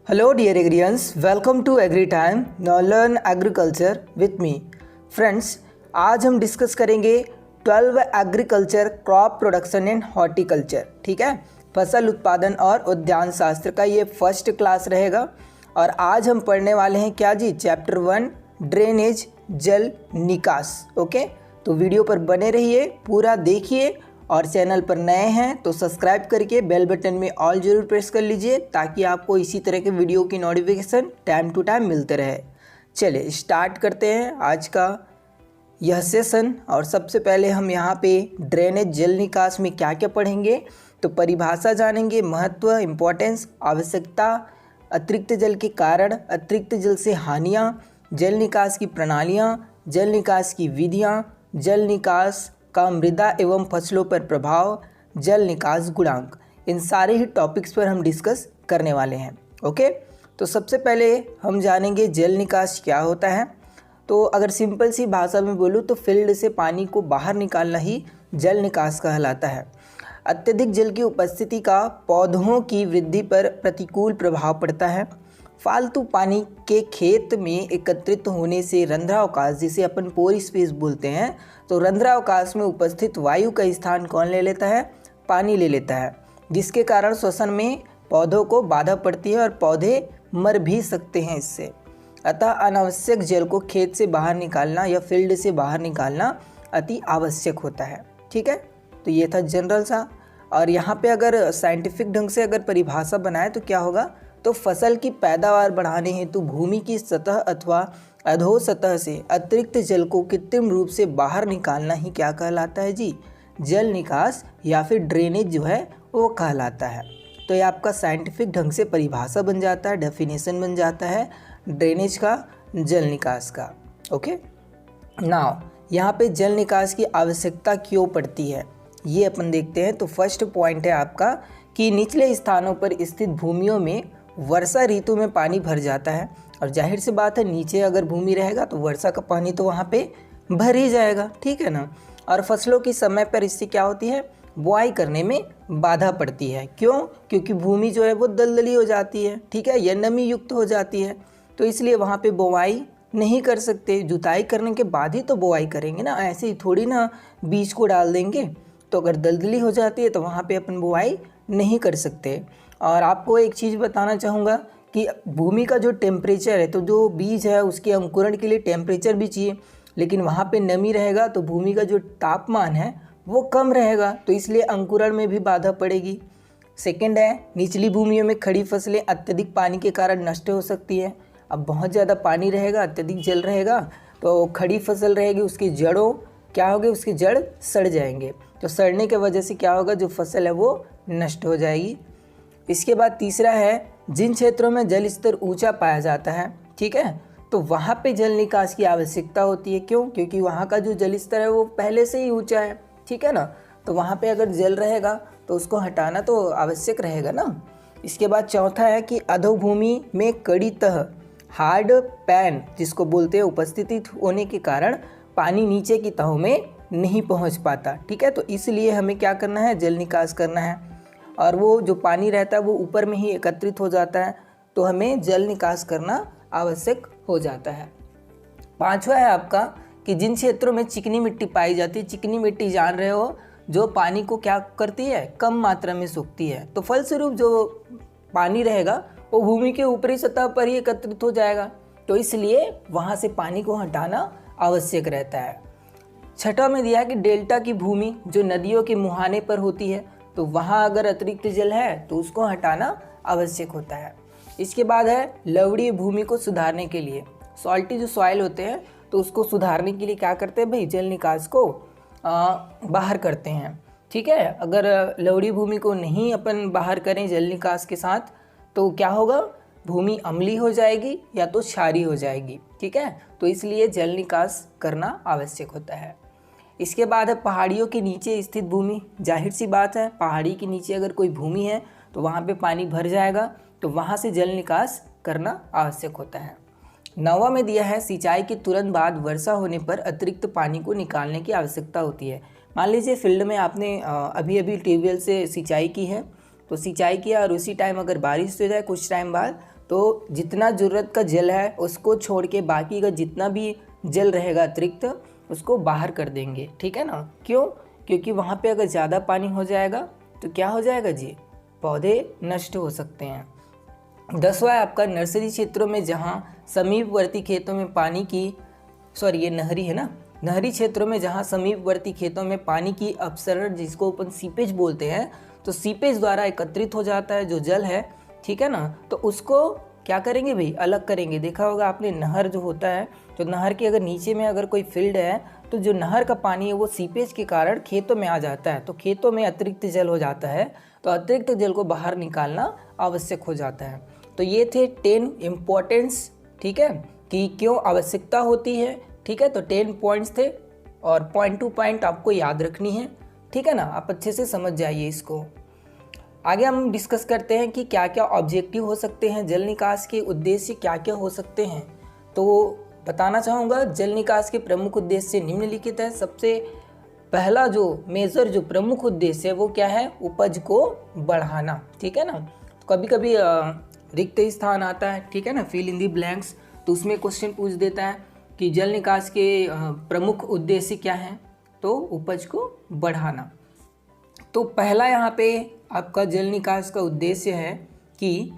Hello dear Agrians, welcome to Agri Time. Now learn agriculture with me. Friends, आज हम discuss करेंगे 12 agriculture crop production and horticulture. ठीक है, फसल उत्पादन और उद्यान शास्त्र का ये फर्स्ट क्लास रहेगा. और आज हम पढ़ने वाले हैं क्या जी, चैप्टर 1 ड्रेनेज जल निकास. ओके, तो वीडियो पर बने रहिए, पूरा देखिए और चैनल पर नए हैं तो सब्सक्राइब करके बेल बटन में ऑल जरूर प्रेस कर लीजिए ताकि आपको इसी तरह के वीडियो की नोटिफिकेशन टाइम टू टाइम मिलते रहे. चलिए स्टार्ट करते हैं आज का यह सेशन. और सबसे पहले हम यहाँ पे ड्रेनेज जल निकास में क्या क्या पढ़ेंगे तो परिभाषा जानेंगे, महत्व, इम्पोर्टेंस, आवश्यकता, अतिरिक्त जल के कारण, अतिरिक्त जल से हानियाँ, जल निकास की प्रणालियाँ, जल निकास की विधियाँ, जल निकास का मृदा एवं फसलों पर प्रभाव, जल निकास गुणांक. इन सारे ही टॉपिक्स पर हम डिस्कस करने वाले हैं. ओके, तो सबसे पहले हम जानेंगे जल निकास क्या होता है. तो अगर सिंपल सी भाषा में बोलूँ तो फील्ड से पानी को बाहर निकालना ही जल निकास कहलाता है. अत्यधिक जल की उपस्थिति का पौधों की वृद्धि पर प्रतिकूल प्रभाव पड़ता है. फालतू पानी के खेत में एकत्रित होने से रंध्रावकाश, जिसे अपन पोर स्पेस बोलते हैं, तो रंध्रावकाश में उपस्थित वायु का स्थान कौन ले लेता है? पानी ले लेता है, जिसके कारण श्वसन में पौधों को बाधा पड़ती है और पौधे मर भी सकते हैं इससे. अतः अनावश्यक जल को खेत से बाहर निकालना या फील्ड से बाहर निकालना अति आवश्यक होता है. ठीक है, तो ये था जनरल सा. और यहाँ पे अगर साइंटिफिक ढंग से अगर परिभाषा बनाए तो क्या होगा, तो फसल की पैदावार बढ़ाने हेतु भूमि की सतह अथवा अधो सतह से अतिरिक्त जल को कृत्रिम रूप से बाहर निकालना ही क्या कहलाता है जी, जल निकास या फिर ड्रेनेज जो है वो कहलाता है. तो ये आपका साइंटिफिक ढंग से परिभाषा बन जाता है, डेफिनेशन बन जाता है ड्रेनेज का, जल निकास का. ओके, नाउ यहाँ पे जल निकास की आवश्यकता क्यों पड़ती है ये अपन देखते हैं. तो फर्स्ट पॉइंट है आपका कि निचले स्थानों पर स्थित भूमियों में वर्षा ऋतु में पानी भर जाता है. और जाहिर सी बात है, नीचे अगर भूमि रहेगा तो वर्षा का पानी तो वहाँ पे भर ही जाएगा. ठीक है ना. और फसलों की समय पर इससे क्या होती है, बुआई करने में बाधा पड़ती है. क्यों? क्योंकि भूमि जो है वो दलदली हो जाती है. ठीक है, यह नमी युक्त हो जाती है, तो इसलिए वहाँ पे बुआई नहीं कर सकते. जुताई करने के बाद ही तो बुआई करेंगे ना, ऐसे ही थोड़ी ना बीज को डाल देंगे. तो अगर दलदली हो जाती है तो वहाँ पे अपन बुआई नहीं कर सकते. और आपको एक चीज़ बताना चाहूँगा कि भूमि का जो टेम्परेचर है, तो जो बीज है उसके अंकुरण के लिए टेम्परेचर भी चाहिए, लेकिन वहाँ पे नमी रहेगा तो भूमि का जो तापमान है वो कम रहेगा, तो इसलिए अंकुरण में भी बाधा पड़ेगी. सेकंड है, निचली भूमियों में खड़ी फसलें अत्यधिक पानी के कारण नष्ट हो सकती है. अब बहुत ज़्यादा पानी रहेगा, अत्यधिक जल रहेगा, तो खड़ी फसल रहेगी, उसकी जड़ों क्या होगी, उसके जड़ सड़ जाएंगे. तो सड़ने के वजह से क्या होगा, जो फसल है वो नष्ट हो जाएगी. इसके बाद तीसरा है, जिन क्षेत्रों में जल स्तर ऊंचा पाया जाता है, ठीक है, तो वहाँ पे जल निकास की आवश्यकता होती है. क्यों? क्योंकि वहाँ का जो जल स्तर है वो पहले से ही ऊंचा है. ठीक है ना, तो वहाँ पे अगर जल रहेगा तो उसको हटाना तो आवश्यक रहेगा ना. इसके बाद चौथा है कि अधोभूमि में कड़ी तह, हार्ड पैन जिसको बोलते हैं, उपस्थिति होने के कारण पानी नीचे की तहों में नहीं पहुँच पाता. ठीक है, तो इसलिए हमें क्या करना है, जल निकास करना है. और वो जो पानी रहता है वो ऊपर में ही एकत्रित हो जाता है, तो हमें जल निकास करना आवश्यक हो जाता है. पांचवा है आपका कि जिन क्षेत्रों में चिकनी मिट्टी पाई जाती है, चिकनी मिट्टी जान रहे हो, जो पानी को क्या करती है, कम मात्रा में सोखती है, तो फलस्वरूप जो पानी रहेगा वो भूमि के ऊपरी सतह पर ही एकत्रित हो जाएगा, तो इसलिए वहाँ से पानी को हटाना आवश्यक रहता है. छठा में दिया है कि डेल्टा की भूमि जो नदियों के मुहाने पर होती है, तो वहाँ अगर अतिरिक्त जल है तो उसको हटाना आवश्यक होता है. इसके बाद है लवणीय भूमि को सुधारने के लिए, सॉल्टी जो सॉइल होते हैं तो उसको सुधारने के लिए क्या करते हैं भाई, जल निकास को बाहर करते हैं. ठीक है, अगर लवणीय भूमि को नहीं अपन बाहर करें जल निकास के साथ तो क्या होगा, भूमि अम्लीय हो जाएगी या तो क्षारीय हो जाएगी. ठीक है, तो इसलिए जल निकास करना आवश्यक होता है. इसके बाद है पहाड़ियों के नीचे स्थित भूमि. जाहिर सी बात है, पहाड़ी के नीचे अगर कोई भूमि है तो वहाँ पे पानी भर जाएगा, तो वहाँ से जल निकास करना आवश्यक होता है. 9वां में दिया है सिंचाई के तुरंत बाद वर्षा होने पर अतिरिक्त पानी को निकालने की आवश्यकता होती है. मान लीजिए फील्ड में आपने अभी ट्यूबवेल से सिंचाई की है, तो सिंचाई किया और उसी टाइम अगर बारिश हो जाए कुछ टाइम बाद, तो जितना ज़रूरत का जल है उसको छोड़ के बाकी का जितना भी जल रहेगा अतिरिक्त उसको बाहर कर देंगे, ठीक है ना। क्यों? क्योंकि वहाँ पे अगर ज़्यादा पानी हो जाएगा तो क्या हो जाएगा जी, पौधे नष्ट हो सकते हैं। 10वां है आपका नर्सरी क्षेत्रों में जहाँ समीपवर्ती खेतों में पानी की ये नहरी है ना, नहरी क्षेत्रों में जहाँ समीपवर्ती खेतों में पानी की अपसरण जिसको अपन सीपेज बोलते हैं, तो सीपेज द्वारा एकत्रित हो जाता है जो जल है, ठीक है ना। तो उसको क्या करेंगे भाई, अलग करेंगे। देखा होगा आपने नहर जो होता है, तो नहर के अगर नीचे में अगर कोई फील्ड है तो जो नहर का पानी है वो सीपेज के कारण खेतों में आ जाता है, तो खेतों में अतिरिक्त जल हो जाता है, तो अतिरिक्त जल को बाहर निकालना आवश्यक हो जाता है। तो ये थे 10 इम्पोर्टेंस, ठीक है, कि क्यों आवश्यकता होती है, ठीक है। तो 10 पॉइंट्स थे और पॉइंट टू पॉइंट आपको याद रखनी है, ठीक है ना। आप अच्छे से समझ जाइए इसको। आगे हम डिस्कस करते हैं कि क्या क्या ऑब्जेक्टिव हो सकते हैं, जल निकास के उद्देश्य क्या क्या हो सकते हैं। तो बताना चाहूँगा जल निकास के प्रमुख उद्देश्य निम्नलिखित है। सबसे पहला जो मेजर जो प्रमुख उद्देश्य है वो क्या है, उपज को बढ़ाना, ठीक है ना। तो कभी कभी रिक्त स्थान आता है, ठीक है ना, फिल इन दी ब्लैंक्स, तो उसमें क्वेश्चन पूछ देता है कि जल निकास के प्रमुख उद्देश्य क्या हैं, तो उपज को बढ़ाना। तो पहला यहाँ पे आपका जल निकास का उद्देश्य है कि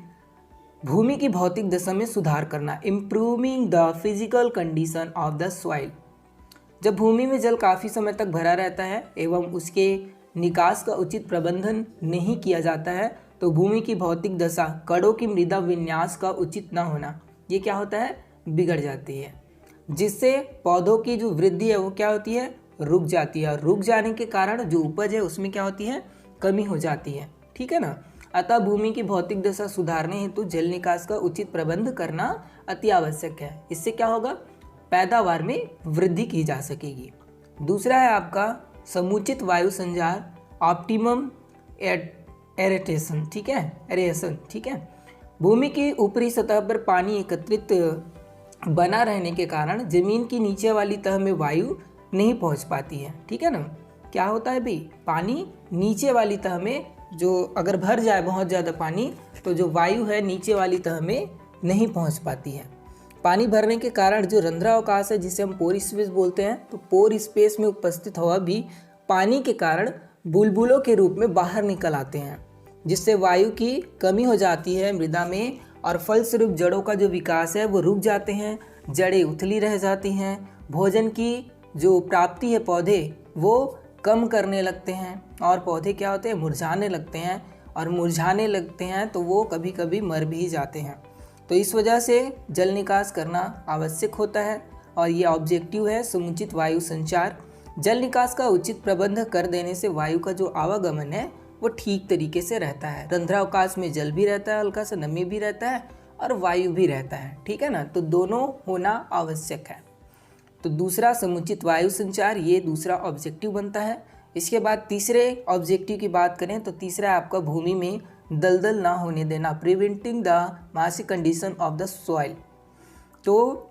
भूमि की भौतिक दशा में सुधार करना, improving the physical condition of the soil. जब भूमि में जल काफ़ी समय तक भरा रहता है एवं उसके निकास का उचित प्रबंधन नहीं किया जाता है तो भूमि की भौतिक दशा, कणों की मृदा विन्यास का उचित न होना, ये क्या होता है, बिगड़ जाती है, जिससे पौधों की जो वृद्धि है वो क्या होती है, रुक जाती है। और रुक जाने के कारण जो उपज है उसमें क्या होती है, कमी हो जाती है, ठीक है ना। अतः भूमि की भौतिक दशा सुधारने हेतु जल निकास का उचित प्रबंध करना अति आवश्यक है। इससे क्या होगा, पैदावार में वृद्धि की जा सकेगी। दूसरा है आपका समुचित वायु संचार, ऑप्टिमम एरेटेशन, ठीक है, एरेशन, ठीक है। भूमि की ऊपरी सतह पर पानी एकत्रित बना रहने के कारण जमीन की नीचे वाली तह में वायु नहीं पहुंच पाती है, ठीक है ना। क्या होता है भाई, पानी नीचे वाली तह में जो अगर भर जाए बहुत ज़्यादा पानी, तो जो वायु है नीचे वाली तह में नहीं पहुंच पाती है। पानी भरने के कारण जो रंध्रावकाश है जिसे हम पोर स्पेस बोलते हैं, तो पोर स्पेस में उपस्थित हवा भी पानी के कारण बुलबुलों के रूप में बाहर निकल आते हैं, जिससे वायु की कमी हो जाती है मृदा में और फलस्वरूप जड़ों का जो विकास है वो रुक जाते हैं, जड़ें उथली रह जाती हैं, भोजन की जो प्राप्ति है पौधे वो कम करने लगते हैं और पौधे क्या होते हैं, मुरझाने लगते हैं, और मुरझाने लगते हैं तो वो कभी कभी मर भी जाते हैं। तो इस वजह से जल निकास करना आवश्यक होता है और ये ऑब्जेक्टिव है समुचित वायु संचार। जल निकास का उचित प्रबंध कर देने से वायु का जो आवागमन है वो ठीक तरीके से रहता है, रंध्रावकाश में जल भी रहता है, हल्का सा नमी भी रहता है और वायु भी रहता है, ठीक है ना। तो दोनों होना आवश्यक है। तो दूसरा समुचित वायु संचार, ये दूसरा ऑब्जेक्टिव बनता है। इसके बाद तीसरे ऑब्जेक्टिव की बात करें तो तीसरा है आपका भूमि में दलदल ना होने देना, प्रिवेंटिंग द मासी कंडीशन ऑफ द सॉइल। तो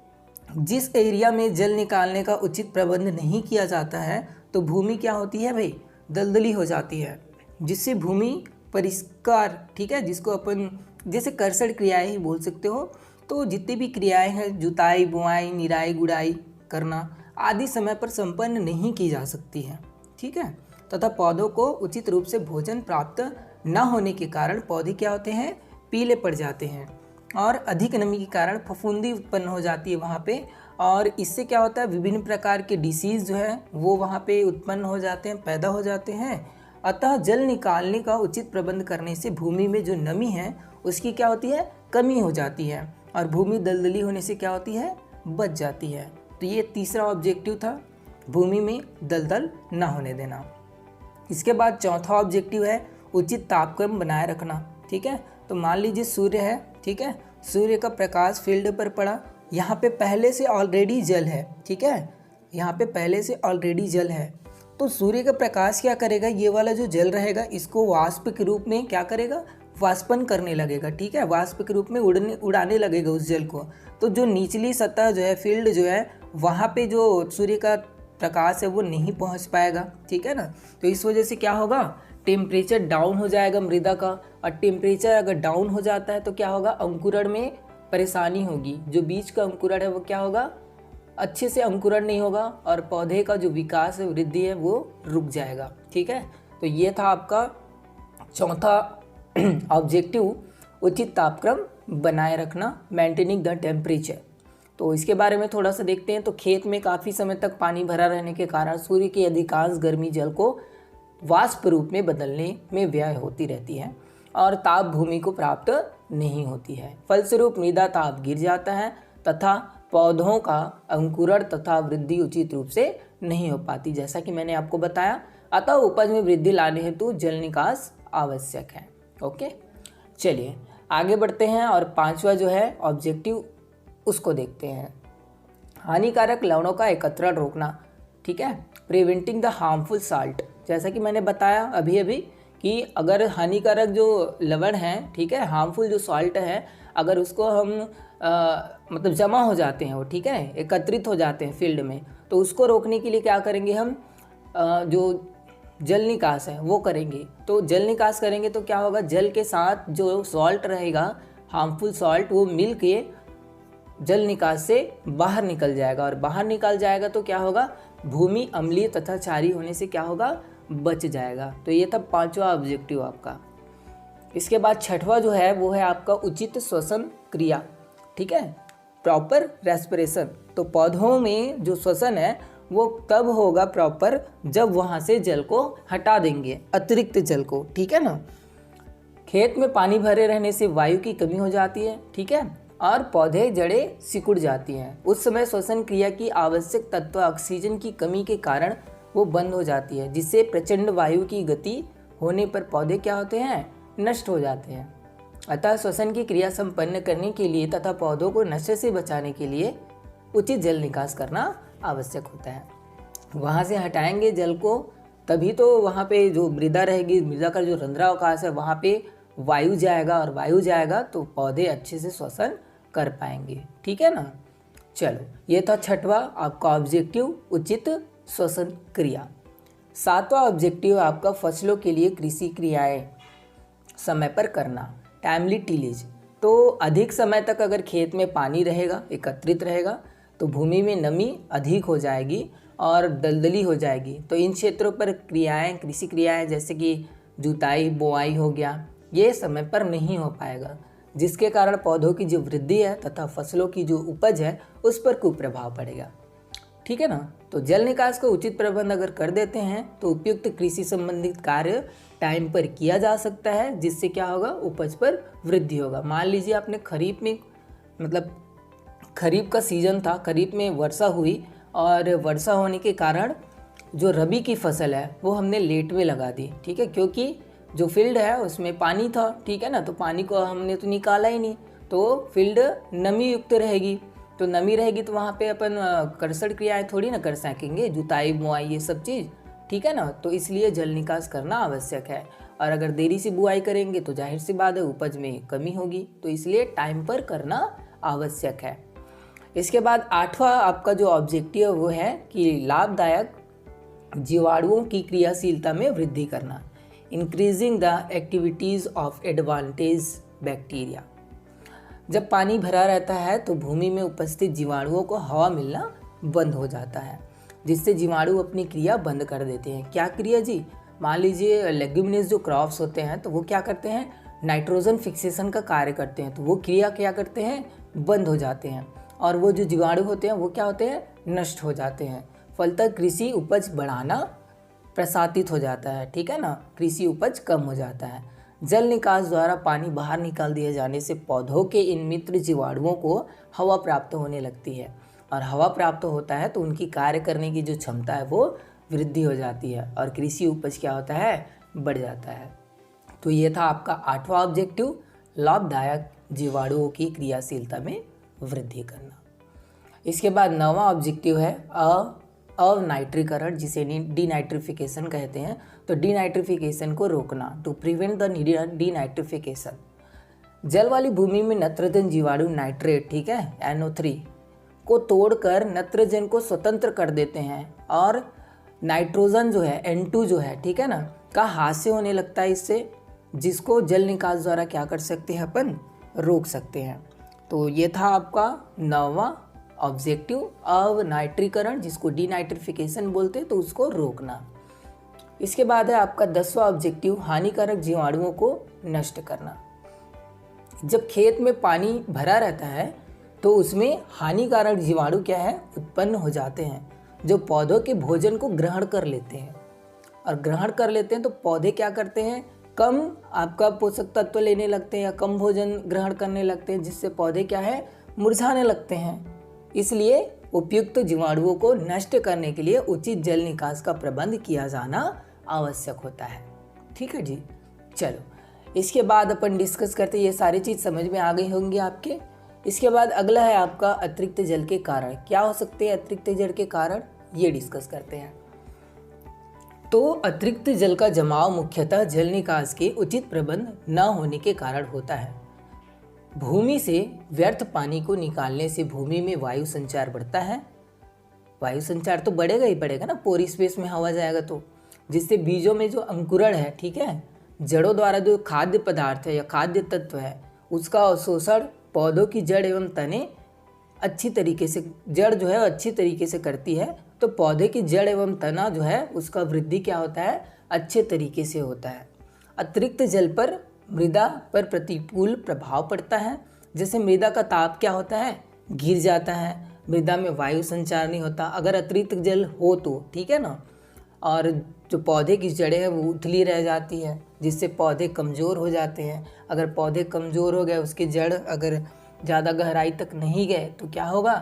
जिस एरिया में जल निकालने का उचित प्रबंध नहीं किया जाता है तो भूमि क्या होती है भाई, दलदली हो जाती है, जिससे भूमि परिष्कार, ठीक है, जिसको अपन जैसे कर्षण क्रियाएं ही बोल सकते हो। तो जितनी भी क्रियाएं हैं, जुताई, बुआई, निराई, गुड़ाई करना आदि समय पर संपन्न नहीं की जा सकती है, ठीक है। तथा पौधों को उचित रूप से भोजन प्राप्त न होने के कारण पौधे क्या होते हैं, पीले पड़ जाते हैं और अधिक नमी के कारण फफूंदी उत्पन्न हो जाती है वहाँ पे, और इससे क्या होता है, विभिन्न प्रकार के डिसीज़ जो है वो वहाँ पे उत्पन्न हो जाते हैं, पैदा हो जाते हैं। अतः जल निकालने का उचित प्रबंध करने से भूमि में जो नमी है उसकी क्या होती है, कमी हो जाती है और भूमि दलदली होने से क्या होती है, बच जाती है। तो ये तीसरा ऑब्जेक्टिव था, भूमि में दलदल ना होने देना। इसके बाद चौथा ऑब्जेक्टिव है उचित तापक्रम बनाए रखना, ठीक है। तो मान लीजिए सूर्य है, ठीक है, सूर्य का प्रकाश फील्ड पर पड़ा, यहाँ पे पहले से ऑलरेडी जल है, ठीक है, यहाँ पे पहले से ऑलरेडी जल है, तो सूर्य का प्रकाश क्या करेगा, ये वाला जो जल रहेगा इसको वाष्प के रूप में क्या करेगा, वाष्पन करने लगेगा, ठीक है, वाष्प के रूप में उड़ाने लगेगा उस जल को। तो जो निचली सतह जो है, फील्ड जो है, वहाँ पे जो सूर्य का प्रकाश है वो नहीं पहुँच पाएगा, ठीक है ना। तो इस वजह से क्या होगा, टेम्परेचर डाउन हो जाएगा मृदा का, और टेम्परेचर अगर डाउन हो जाता है तो क्या होगा, अंकुरण में परेशानी होगी, जो बीज का अंकुरण है वो क्या होगा, अच्छे से अंकुरण नहीं होगा और पौधे का जो विकास है, वृद्धि है, वो रुक जाएगा। ठीक है, तो ये था आपका चौथा ऑब्जेक्टिव, उचित तापक्रम बनाए रखना, मेंटेनिंग द टेम्परेचर। तो इसके बारे में थोड़ा सा देखते हैं। तो खेत में काफ़ी समय तक पानी भरा रहने के कारण सूर्य की अधिकांश गर्मी जल को वाष्प रूप में बदलने में व्यय होती रहती है और ताप भूमि को प्राप्त नहीं होती है। फलस्वरूप मृदा ताप गिर जाता है तथा पौधों का अंकुरण तथा वृद्धि उचित रूप से नहीं हो पाती, जैसा कि मैंने आपको बताया। अतः उपज में वृद्धि लाने हेतु जल निकास आवश्यक है। ओके, चलिए आगे बढ़ते हैं और पांचवा जो है ऑब्जेक्टिव उसको देखते हैं। हानिकारक लवणों का एकत्रण रोकना। ठीक है, प्रिवेंटिंग द हार्मफुल साल्ट। जैसा कि मैंने बताया अभी अभी कि अगर हानिकारक जो लवण हैं, ठीक है, हार्मफुल जो सॉल्ट है, अगर उसको हम मतलब जमा हो जाते हैं वो, ठीक है, एकत्रित हो जाते हैं फील्ड में, तो उसको रोकने के लिए क्या करेंगे हम, जो जल निकास है वो करेंगे। तो जल निकास करेंगे तो क्या होगा, जल के साथ जो सॉल्ट रहेगा, हार्मफुल सॉल्ट, वो मिल के जल निकास से बाहर निकल जाएगा और बाहर निकल जाएगा तो क्या होगा, भूमि अम्लीय तथा क्षारीय होने से क्या होगा, बच जाएगा। तो ये था पांचवा ऑब्जेक्टिव आपका। इसके बाद छठवां जो है वो है आपका उचित श्वसन क्रिया। ठीक है, प्रॉपर रेस्पिरेशन। तो पौधों में जो श्वसन है वो तब होगा प्रॉपर जब वहाँ से जल को हटा देंगे, अतिरिक्त जल को। ठीक है ना, खेत में पानी भरे रहने से वायु की कमी हो जाती है, ठीक है, और पौधे जड़ें सिकुड़ जाती हैं। उस समय श्वसन क्रिया की आवश्यक तत्व ऑक्सीजन की कमी के कारण वो बंद हो जाती है, जिससे प्रचंड वायु की गति होने पर पौधे क्या होते हैं, नष्ट हो जाते हैं। अतः श्वसन की क्रिया संपन्न करने के लिए तथा पौधों को नष्ट से बचाने के लिए उचित जल निकास करना आवश्यक होता है। वहाँ से हटाएंगे जल को तभी तो वहाँ पे जो मृदा रहेगी, मृदा का जो रंध्रावकाश है, वहाँ पे वायु जाएगा और वायु जाएगा तो पौधे अच्छे से श्वसन कर पाएंगे। ठीक है ना, चलो ये था छठवां आपका ऑब्जेक्टिव, उचित श्वसन क्रिया। सातवां ऑब्जेक्टिव आपका फसलों के लिए कृषि क्रियाएं समय पर करना, टाइमली टिलेज। तो अधिक समय तक अगर खेत में पानी रहेगा, एकत्रित रहेगा, तो भूमि में नमी अधिक हो जाएगी और दलदली हो जाएगी। तो इन क्षेत्रों पर क्रियाएं, कृषि क्रियाएं जैसे कि जुताई, बोआई हो गया, ये समय पर नहीं हो पाएगा, जिसके कारण पौधों की जो वृद्धि है तथा फसलों की जो उपज है उस पर कुप्रभाव पड़ेगा। ठीक है ना, तो जल निकास का उचित प्रबंध अगर कर देते हैं तो उपयुक्त कृषि संबंधित कार्य टाइम पर किया जा सकता है, जिससे क्या होगा, उपज पर वृद्धि होगा। मान लीजिए आपने खरीफ में, मतलब खरीफ का सीज़न था, खरीफ में वर्षा हुई और वर्षा होने के कारण जो रबी की फसल है वो हमने लेट में लगा दी। ठीक है, क्योंकि जो फील्ड है उसमें पानी था, ठीक है ना, तो पानी को हमने तो निकाला ही नहीं, तो फील्ड नमी युक्त रहेगी। तो नमी रहेगी तो वहाँ पे अपन कर्षण क्रियाएं थोड़ी ना कर सकेंगे, जुताई, बुआई, ये सब चीज़। ठीक है ना, तो इसलिए जल निकास करना आवश्यक है। और अगर देरी से बुआई करेंगे तो जाहिर सी बात है उपज में कमी होगी, तो इसलिए टाइम पर करना आवश्यक है। इसके बाद आठवां आपका जो ऑब्जेक्टिव है वो है कि लाभदायक जीवाणुओं की क्रियाशीलता में वृद्धि करना, increasing the activities of advantage bacteria. जब पानी भरा रहता है तो भूमि में उपस्थित जीवाणुओं को हवा मिलना बंद हो जाता है, जिससे जीवाणु अपनी क्रिया बंद कर देते हैं। क्या क्रिया जी, मान लीजिए लेग्यूमिनेस जो क्रॉप्स होते हैं तो वो क्या करते हैं, नाइट्रोजन फिक्सेशन का कार्य करते हैं, तो वो क्रिया क्या करते हैं, बंद हो जाते हैं और वो जो जीवाणु होते हैं वो क्या होते हैं, नष्ट हो जाते हैं। फलतः कृषि उपज बढ़ाना प्रसातित हो जाता है। ठीक है ना, कृषि उपज कम हो जाता है। जल निकास द्वारा पानी बाहर निकाल दिए जाने से पौधों के इन मित्र जीवाणुओं को हवा प्राप्त होने लगती है और हवा प्राप्त होता है तो उनकी कार्य करने की जो क्षमता है वो वृद्धि हो जाती है और कृषि उपज क्या होता है, बढ़ जाता है। तो ये था आपका आठवां ऑब्जेक्टिव, लाभदायक जीवाणुओं की क्रियाशीलता में वृद्धि करना। इसके बाद नौवां ऑब्जेक्टिव है अवनाइट्रीकरण, जिसे डीनाइट्रिफिकेशन कहते हैं। तो डीनाइट्रिफिकेशन को रोकना, टू प्रिवेंट द डीनाइट्रिफिकेशन। जल वाली भूमि में नत्रजन जीवाणु नाइट्रेट, ठीक है, NO3 को तोड़कर नत्रजन को स्वतंत्र कर देते हैं और नाइट्रोजन जो है, N2 जो है, ठीक है ना, का हास्य होने लगता है इससे, जिसको जल निकास द्वारा क्या कर सकते हैं, अपन रोक सकते हैं। तो ये था आपका 9वां ऑब्जेक्टिव, अवनाइट्रीकरण, जिसको डीनाइट्रिफिकेशन बोलते हैं, तो उसको रोकना। इसके बाद है आपका 10वां ऑब्जेक्टिव, हानिकारक जीवाणुओं को नष्ट करना। जब खेत में पानी भरा रहता है तो उसमें हानिकारक जीवाणु क्या है, उत्पन्न हो जाते हैं, जो पौधों के भोजन को ग्रहण कर लेते हैं। और ग्रहण कर लेते हैं तो पौधे क्या करते हैं, कम आपका पोषक तत्व लेने लगते हैं या कम भोजन ग्रहण करने लगते हैं, जिससे पौधे क्या है, मुरझाने लगते हैं। इसलिए उपयुक्त जीवाणुओं को नष्ट करने के लिए उचित जल निकास का प्रबंध किया जाना आवश्यक होता है। ठीक है जी। चलो, इसके बाद अपन डिस्कस करते हैं, ये सारी चीज़ समझ में आ गई होंगी आपके। इसके बाद अगला है आपका अतिरिक्त जल के कारण। क्या हो सकते हैं अतिरिक्त जल के कारण, ये डिस्कस करते हैं। तो अतिरिक्त जल का जमाव मुख्यतः जल निकास के उचित प्रबंध न होने के कारण होता है। भूमि से व्यर्थ पानी को निकालने से भूमि में वायु संचार बढ़ता है। वायु संचार तो बढ़ेगा ही बढ़ेगा ना, पोरी स्पेस में हवा जाएगा तो, जिससे बीजों में जो अंकुरण है, ठीक है, जड़ों द्वारा जो खाद्य पदार्थ है या खाद्य तत्व है, उसका अवशोषण पौधों की जड़ एवं तने अच्छी तरीके से, जड़ जो है अच्छी तरीके से करती है, तो पौधे की जड़ एवं तना जो है उसका वृद्धि क्या होता है, अच्छे तरीके से होता है। अतिरिक्त जल पर मृदा पर प्रतिकूल प्रभाव पड़ता है। जैसे मृदा का ताप क्या होता है, गिर जाता है, मृदा में वायु संचार नहीं होता अगर अतिरिक्त जल हो तो, ठीक है ना। और जो पौधे की जड़ें हैं वो उथली रह जाती है, जिससे पौधे कमज़ोर हो जाते हैं। अगर पौधे कमज़ोर हो गए, उसके जड़ अगर ज़्यादा गहराई तक नहीं गए तो क्या होगा,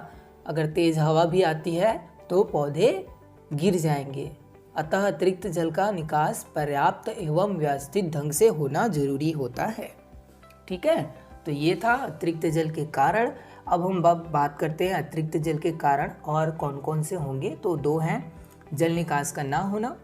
अगर तेज़ हवा भी आती है तो पौधे गिर जाएंगे। अतः अतिरिक्त जल का निकास पर्याप्त एवं व्यवस्थित ढंग से होना जरूरी होता है। ठीक है, तो ये था अतिरिक्त जल के कारण। अब हम बात करते हैं अतिरिक्त जल के कारण और कौन कौन से होंगे। तो 2 हैं, जल निकास का ना होना,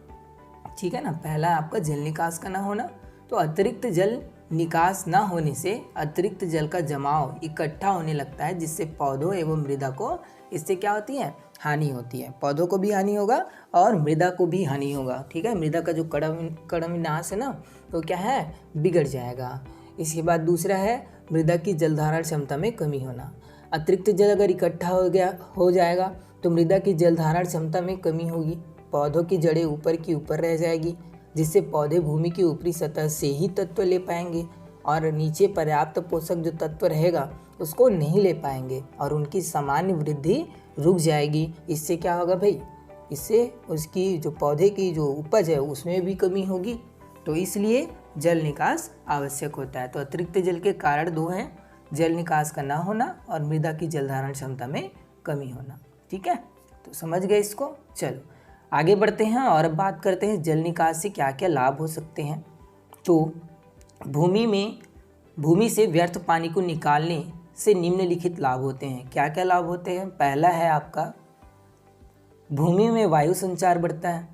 ठीक है ना। पहला है आपका जल निकास का ना होना। तो अतिरिक्त जल निकास ना होने से अतिरिक्त जल का जमाव इकट्ठा होने लगता है, जिससे पौधों एवं मृदा को इससे क्या होती है, हानि होती है। पौधों को भी हानि होगा और मृदा को भी हानि होगा। ठीक है, मृदा का जो कण विन्यास है ना, तो क्या है, बिगड़ जाएगा। इसके बाद दूसरा है मृदा की जलधारण क्षमता में कमी होना। अतिरिक्त जल अगर इकट्ठा हो जाएगा तो मृदा की जलधारण क्षमता में कमी होगी, पौधों की जड़ें ऊपर की ऊपर रह जाएगी, जिससे पौधे भूमि की ऊपरी सतह से ही तत्व ले पाएंगे और नीचे पर्याप्त पोषक जो तत्व रहेगा उसको नहीं ले पाएंगे और उनकी सामान्य वृद्धि रुक जाएगी। इससे क्या होगा भाई, इससे उसकी जो पौधे की जो उपज है उसमें भी कमी होगी। तो इसलिए जल निकास आवश्यक होता है। तो अतिरिक्त जल के कारण 2 हैं, जल निकास का ना होना और मृदा की जलधारण क्षमता में कमी होना। ठीक है, तो समझ गए इसको। चलो आगे बढ़ते हैं और अब बात करते हैं जल निकास से क्या क्या लाभ हो सकते हैं। तो भूमि से व्यर्थ पानी को निकालने से निम्नलिखित लाभ होते हैं। क्या क्या लाभ होते हैं। पहला है आपका भूमि में वायु संचार बढ़ता है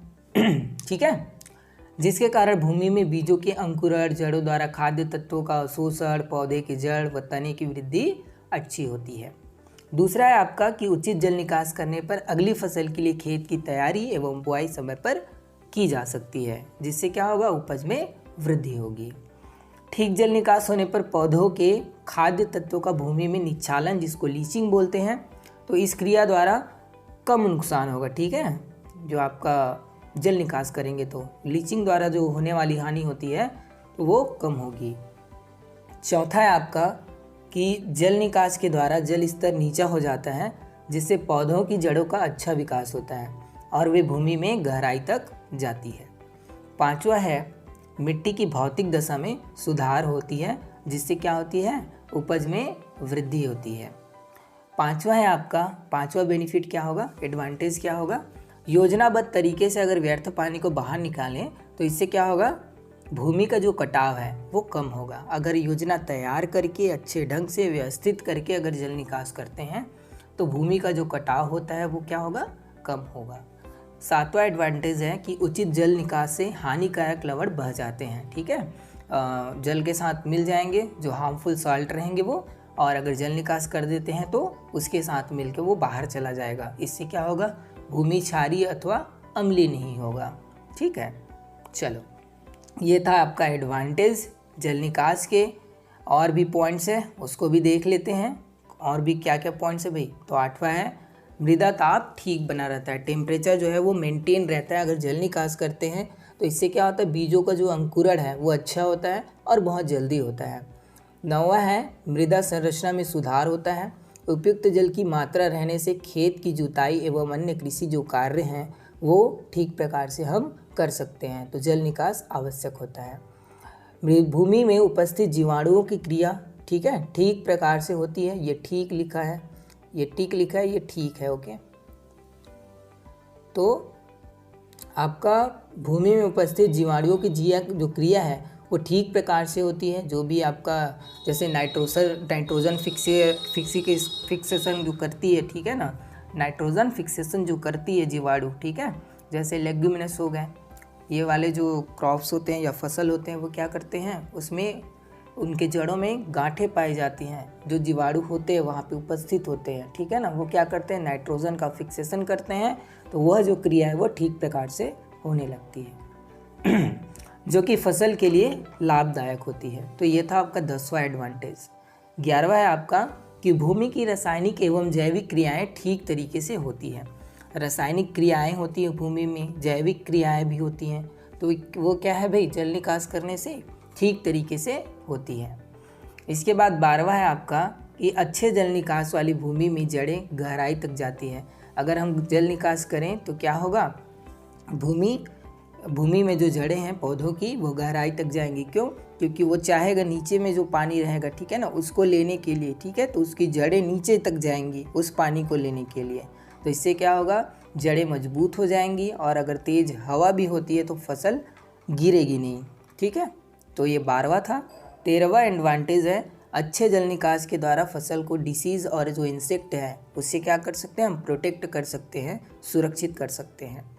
ठीक है, जिसके कारण भूमि में बीजों के अंकुरण, जड़ों द्वारा खाद्य तत्वों का अवशोषण, पौधे की जड़ व तने की वृद्धि अच्छी होती है। दूसरा है आपका कि उचित जल निकास करने पर अगली फसल के लिए खेत की तैयारी एवं बुआई समय पर की जा सकती है, जिससे क्या होगा, उपज में वृद्धि होगी। ठीक जल निकास होने पर पौधों के खाद्य तत्वों का भूमि में निक्षालन, जिसको लीचिंग बोलते हैं, तो इस क्रिया द्वारा कम नुकसान होगा। ठीक है, जो आपका जल निकास करेंगे तो लीचिंग द्वारा जो होने वाली हानि होती है तो वो कम होगी। चौथा है आपका कि जल निकास के द्वारा जल स्तर नीचा हो जाता है, जिससे पौधों की जड़ों का अच्छा विकास होता है और वे भूमि में गहराई तक जाती है। पांचवा है मिट्टी की भौतिक दशा में सुधार होती है, जिससे क्या होती है, उपज में वृद्धि होती है। पांचवा है आपका, पांचवा बेनिफिट क्या होगा, एडवांटेज क्या होगा, योजनाबद्ध तरीके से अगर व्यर्थ पानी को बाहर निकालें तो इससे क्या होगा, भूमि का जो कटाव है वो कम होगा। अगर योजना तैयार करके अच्छे ढंग से व्यवस्थित करके अगर जल निकास करते हैं तो भूमि का जो कटाव होता है वो क्या होगा, कम होगा। सातवां एडवांटेज है कि उचित जल निकास से हानिकारक लवण बह जाते हैं। ठीक है, जल के साथ मिल जाएंगे जो हार्मफुल सॉल्ट रहेंगे वो, और अगर जल निकास कर देते हैं तो उसके साथ मिलकर वो बाहर चला जाएगा। इससे क्या होगा, भूमि क्षारीय अथवा अम्लीय नहीं होगा। ठीक है, चलो ये था आपका एडवांटेज जल निकास के। और भी पॉइंट्स है उसको भी देख लेते हैं। और भी क्या क्या पॉइंट्स है भाई, तो 8वां है मृदा ताप ठीक बना रहता है, टेम्परेचर जो है वो मेंटेन रहता है अगर जल निकास करते हैं। तो इससे क्या होता है, बीजों का जो अंकुरण है वो अच्छा होता है और बहुत जल्दी होता है। 9वां है मृदा संरचना में सुधार होता है, उपयुक्त जल की मात्रा रहने से खेत की जुताई एवं अन्य कृषि जो कार्य हैं वो ठीक प्रकार से हम कर सकते हैं। तो जल निकास आवश्यक होता है। भूमि में उपस्थित जीवाणुओं की क्रिया ठीक है ठीक प्रकार से होती है, ये ठीक लिखा है, ये टिक लिखा है, ये ठीक है। ओके, तो आपका भूमि में उपस्थित जीवाणुओं की जो क्रिया है वो ठीक प्रकार से होती है। जो भी आपका जैसे नाइट्रोजन फिक्सेशन जो करती है, ठीक है ना, नाइट्रोजन फिक्सेशन जो करती है जीवाणु, ठीक है, जैसे लेग्यूमिनस हो गए, ये वाले जो क्रॉप्स होते हैं या फसल होते हैं वो क्या करते हैं, उसमें उनके जड़ों में गांठें पाई जाती हैं, जो जीवाणु होते हैं वहाँ पे उपस्थित होते हैं, ठीक है ना, वो क्या करते हैं, नाइट्रोजन का फिक्सेशन करते हैं, तो वह जो क्रिया है वो ठीक प्रकार से होने लगती है जो कि फसल के लिए लाभदायक होती है। तो ये था आपका 10वां एडवांटेज। 11वां है आपका कि भूमि की रासायनिक एवं जैविक क्रियाएं ठीक तरीके से होती है। रासायनिक क्रियाएं होती हैं भूमि में, जैविक क्रियाएं भी होती हैं, तो वो क्या है भाई, जल निकास करने से ठीक तरीके से होती है। इसके बाद 12वां है आपका कि अच्छे जल निकास वाली भूमि में जड़ें गहराई तक जाती हैं। अगर हम जल निकास करें तो क्या होगा, भूमि में जो जड़ें हैं पौधों की वो गहराई तक जाएंगी। क्यों? क्योंकि वो चाहेगा नीचे में जो पानी रहेगा, ठीक है ना, उसको लेने के लिए, ठीक है, तो उसकी जड़ें नीचे तक जाएंगी उस पानी को लेने के लिए। तो इससे क्या होगा, जड़ें मजबूत हो जाएंगी और अगर तेज़ हवा भी होती है तो फसल गिरेगी नहीं, ठीक है। तो ये 12वां था। 13वां एडवांटेज है अच्छे जल निकास के द्वारा फसल को डिसीज़ और जो इंसेक्ट है उससे क्या कर सकते हैं, हम प्रोटेक्ट कर सकते हैं, सुरक्षित कर सकते हैं।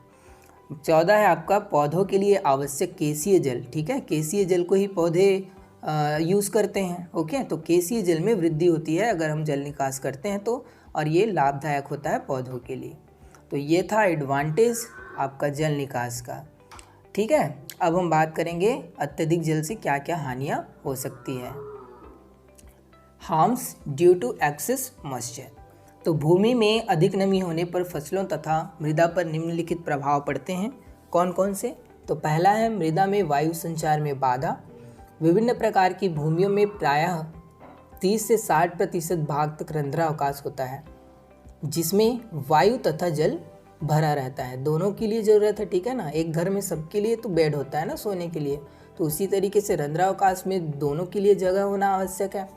14 है आपका पौधों के लिए आवश्यक केसीय जल, ठीक है, केसीय जल को ही पौधे यूज़ करते हैं। ओके, तो केसीय जल में वृद्धि होती है अगर हम जल निकास करते हैं तो, और ये लाभदायक होता है पौधों के लिए। तो ये था एडवांटेज आपका जल निकास का, ठीक है। अब हम बात करेंगे अत्यधिक जल से क्या क्या हानियाँ हो सकती है। Harms due to excess moisture, तो भूमि में अधिक नमी होने पर फसलों तथा मृदा पर निम्नलिखित प्रभाव पड़ते हैं। कौन कौन से? तो पहला है मृदा में वायु संचार में बाधा। विभिन्न प्रकार की भूमियों में प्रायः 30 से 60% भाग तक रंध्रावकाश होता है, जिसमें वायु तथा जल भरा रहता है। दोनों के लिए ज़रूरत है, ठीक है ना, एक घर में सबके लिए तो बेड होता है ना सोने के लिए, तो उसी तरीके से रंध्रावकाश में दोनों के लिए जगह होना आवश्यक है।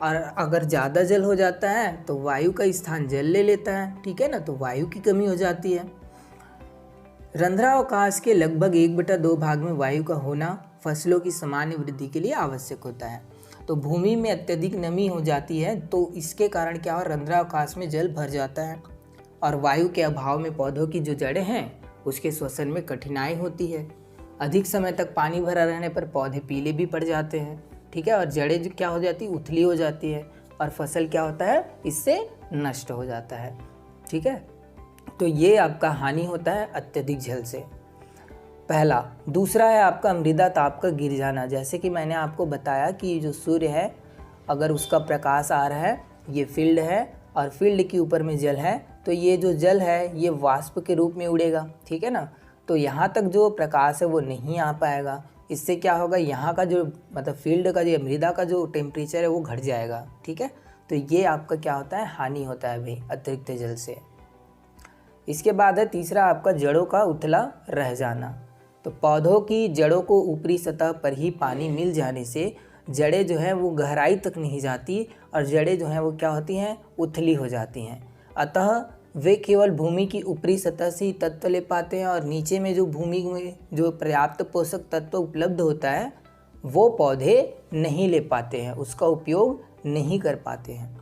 और अगर ज़्यादा जल हो जाता है तो वायु का स्थान जल ले लेता है, ठीक है ना, तो वायु की कमी हो जाती है। रंध्रावकाश के लगभग 1/2 भाग में वायु का होना फसलों की सामान्य वृद्धि के लिए आवश्यक होता है। तो भूमि में अत्यधिक नमी हो जाती है तो इसके कारण क्या हो, रंध्रावकाश में जल भर जाता है और वायु के अभाव में पौधों की जो जड़ें हैं उसके श्वसन में कठिनाई होती है। अधिक समय तक पानी भरा रहने पर पौधे पीले भी पड़ जाते हैं, ठीक है, और जड़ें जो क्या हो जाती है, उथली हो जाती है और फसल क्या होता है, इससे नष्ट हो जाता है, ठीक है। तो ये आपका हानि होता है अत्यधिक जल से, पहला। दूसरा है आपका मृदा ताप का गिर जाना। जैसे कि मैंने आपको बताया कि जो सूर्य है अगर उसका प्रकाश आ रहा है, ये फील्ड है और फील्ड के ऊपर में जल है, तो ये जो जल है ये वाष्प के रूप में उड़ेगा, ठीक है ना, तो यहाँ तक जो प्रकाश है वो नहीं आ पाएगा। इससे क्या होगा, यहाँ का जो मतलब फील्ड का जो मृदा का जो टेम्परेचर है वो घट जाएगा, ठीक है। तो ये आपका क्या होता है, हानि होता है भाई अतिरिक्त जल से। इसके बाद है तीसरा आपका जड़ों का उथला रह जाना। तो पौधों की जड़ों को ऊपरी सतह पर ही पानी मिल जाने से जड़ें जो हैं वो गहराई तक नहीं जाती और जड़ें जो हैं वो क्या होती हैं, उथली हो जाती हैं। अतः वे केवल भूमि की ऊपरी सतह से ही तत्व ले पाते हैं और नीचे में जो भूमि में जो पर्याप्त पोषक तत्व उपलब्ध होता है वो पौधे नहीं ले पाते हैं, उसका उपयोग नहीं कर पाते हैं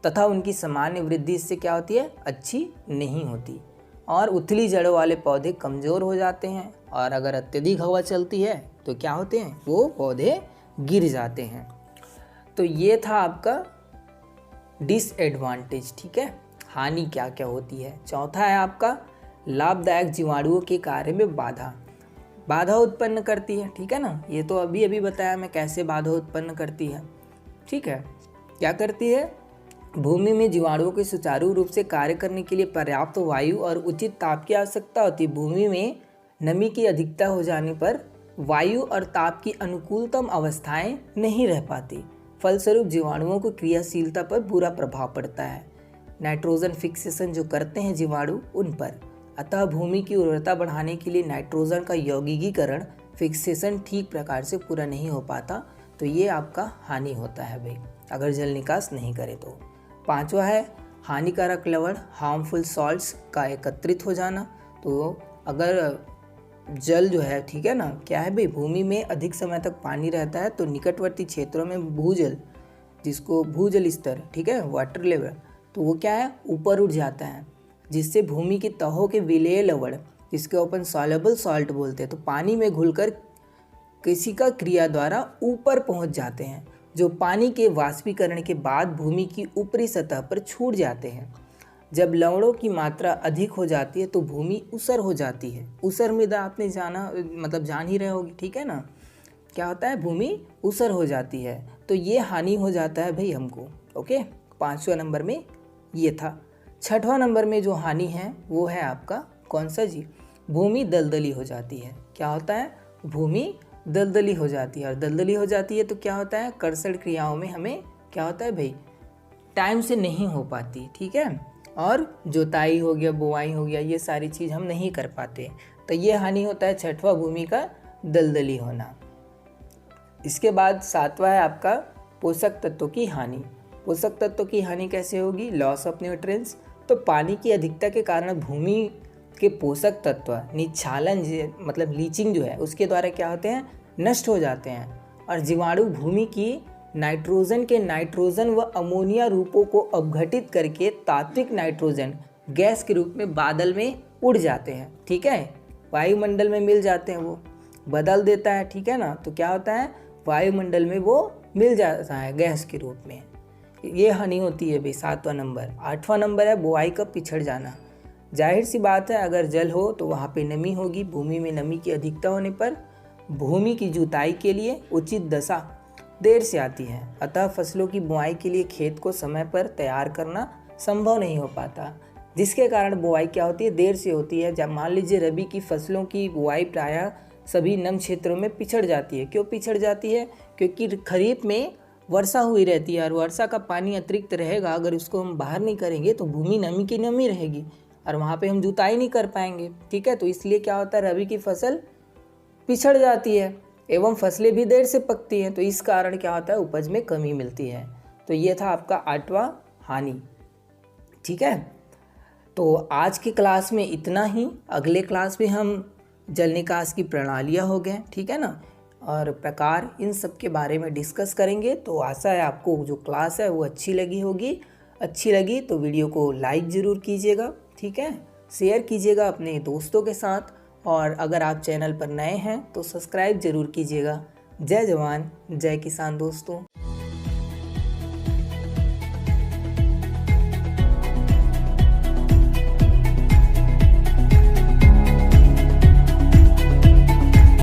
तथा उनकी सामान्य वृद्धि इससे क्या होती है, अच्छी नहीं होती और उथली जड़ों वाले पौधे कमज़ोर हो जाते हैं और अगर अत्यधिक हवा चलती है तो क्या होते हैं, वो पौधे गिर जाते हैं। तो ये था आपका डिसएडवांटेज, ठीक है, हानि क्या क्या होती है। चौथा है आपका लाभदायक जीवाणुओं के कार्य में बाधा उत्पन्न करती है, ठीक है ना, ये तो अभी बताया मैं कैसे बाधा उत्पन्न करती है, ठीक है। क्या करती है, भूमि में जीवाणुओं के सुचारू रूप से कार्य करने के लिए पर्याप्त वायु और उचित ताप की आवश्यकता होती है। भूमि में नमी की अधिकता हो जाने पर वायु और ताप की अनुकूलतम अवस्थाएं नहीं रह पाती, फलस्वरूप जीवाणुओं को क्रियाशीलता पर बुरा प्रभाव पड़ता है। नाइट्रोजन फिक्सेशन जो करते हैं जीवाणु उन पर, अतः भूमि की उर्वरता बढ़ाने के लिए नाइट्रोजन का यौगिकीकरण फिक्सेशन ठीक प्रकार से पूरा नहीं हो पाता, तो ये आपका हानि होता है भाई, अगर जल निकास नहीं करे तो। पांचवा है हानिकारक लवण, हार्मफुल सॉल्ट्स का एकत्रित हो जाना। तो अगर जल जो है, ठीक है ना, क्या है भाई, भूमि में अधिक समय तक पानी रहता है तो निकटवर्ती क्षेत्रों में भूजल, जिसको भूजल स्तर, ठीक है, वाटर लेवल, तो वो क्या है, ऊपर उठ जाता है, जिससे भूमि की तहों के विलेय लवण, जिसके अपन सॉल्युबल सॉल्ट बोलते हैं, तो पानी में घुलकर किसी का क्रिया द्वारा ऊपर पहुंच जाते हैं, जो पानी के वाष्पीकरण के बाद भूमि की ऊपरी सतह पर छूट जाते हैं। जब लवणों की मात्रा अधिक हो जाती है तो भूमि ऊसर हो जाती है। ऊसर मृदा आपने जान ही रहे होगी, ठीक है ना, क्या होता है, भूमि ऊसर हो जाती है, तो ये हानि हो जाता है भाई हमको। ओके, 5वें नंबर में ये था। 6वां नंबर में जो हानि है वो है आपका कौन सा जी, भूमि दलदली हो जाती है। क्या होता है, भूमि दलदली हो जाती है, और दलदली हो जाती है तो क्या होता है, कर्षण क्रियाओं में हमें क्या होता है भाई, टाइम से नहीं हो पाती, ठीक है, और जोताई हो गया, बुआई हो गया, ये सारी चीज़ हम नहीं कर पाते, तो ये हानि होता है 6वां, भूमि का दलदली होना। इसके बाद 7वां है आपका पोषक तत्वों की हानि। पोषक तत्वों की हानि कैसे होगी, लॉस ऑफ न्यूट्रिएंट्स। तो पानी की अधिकता के कारण भूमि के पोषक तत्व निच्छालन लीचिंग जो है उसके द्वारा क्या होते हैं, नष्ट हो जाते हैं, और जीवाणु भूमि की नाइट्रोजन के नाइट्रोजन व अमोनिया रूपों को अपघटित करके तात्विक नाइट्रोजन गैस के रूप में बादल में उड़ जाते हैं, ठीक है, वायुमंडल में मिल जाते हैं, वो बदल देता है, ठीक है ना, तो क्या होता है, वायुमंडल में वो मिल जाता है गैस के रूप में, ये हानि होती है भाई 7वां नंबर। 8वां नंबर है बुआई का पिछड़ जाना। जाहिर सी बात है, अगर जल हो तो वहाँ पे नमी होगी, भूमि में नमी की अधिकता होने पर भूमि की जुताई के लिए उचित दशा देर से आती है, अतः फसलों की बुआई के लिए खेत को समय पर तैयार करना संभव नहीं हो पाता, जिसके कारण बुआई क्या होती है, देर से होती है। जब मान लीजिए रबी की फसलों की बुआई प्रायः सभी नम क्षेत्रों में पिछड़ जाती है। क्यों पिछड़ जाती है, क्योंकि खरीफ में वर्षा हुई रहती है, और वर्षा का पानी अतिरिक्त रहेगा, अगर उसको हम बाहर नहीं करेंगे तो भूमि नमी की नमी रहेगी, और वहाँ पे हम जुताई नहीं कर पाएंगे, ठीक है, तो इसलिए क्या होता है, रबी की फसल पिछड़ जाती है, एवं फसलें भी देर से पकती हैं, तो इस कारण क्या होता है, उपज में कमी मिलती है। तो ये था आपका 8वां हानि, ठीक है। तो आज की क्लास में इतना ही, अगले क्लास में हम जल निकास की प्रणालियाँ हो गए, ठीक है ना, और प्रकार, इन सब के बारे में डिस्कस करेंगे। तो आशा है आपको जो क्लास है वो अच्छी लगी होगी। अच्छी लगी तो वीडियो को लाइक ज़रूर कीजिएगा, ठीक है, शेयर कीजिएगा अपने दोस्तों के साथ, और अगर आप चैनल पर नए हैं तो सब्सक्राइब ज़रूर कीजिएगा। जय जवान जय किसान दोस्तों।